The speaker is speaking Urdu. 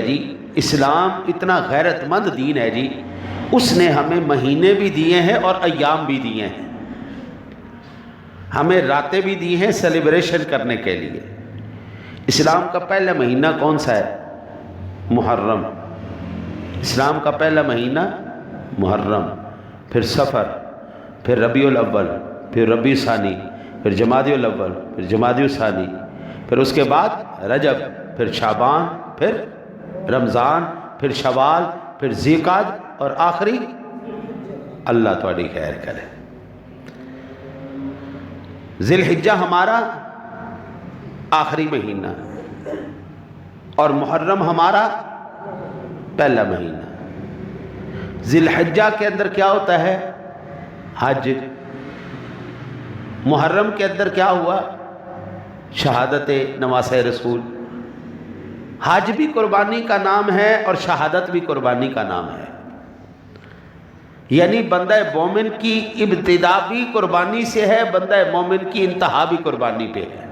جی اسلام اتنا غیرت مند دین ہے جی، اس نے ہمیں مہینے بھی دیے ہیں اور ایام بھی دیے ہیں، ہمیں راتیں بھی دی ہیں سیلیبریشن کرنے کے لیے۔ اسلام کا پہلا مہینہ کون سا ہے؟ محرم۔ اسلام کا پہلا مہینہ محرم، پھر صفر، پھر ربیع الاول، پھر ربیع ثانی، پھر جمادی الاول، پھر جمادی ثانی، پھر اس کے بعد رجب، پھر شعبان، پھر رمضان، پھر شوال، پھر ذیقعدہ اور آخری اللہ تھوڑی خیر کرے ذی الحجہ ہمارا آخری مہینہ اور محرم ہمارا پہلا مہینہ۔ ذی الحجہ کے اندر کیا ہوتا ہے؟ حج۔ محرم کے اندر کیا ہوا؟ شہادت نواسہ رسول۔ حج بھی قربانی کا نام ہے اور شہادت بھی قربانی کا نام ہے، یعنی بندہ مومن کی ابتدا بھی قربانی سے ہے، بندہ مومن کی انتہا بھی قربانی پہ ہے۔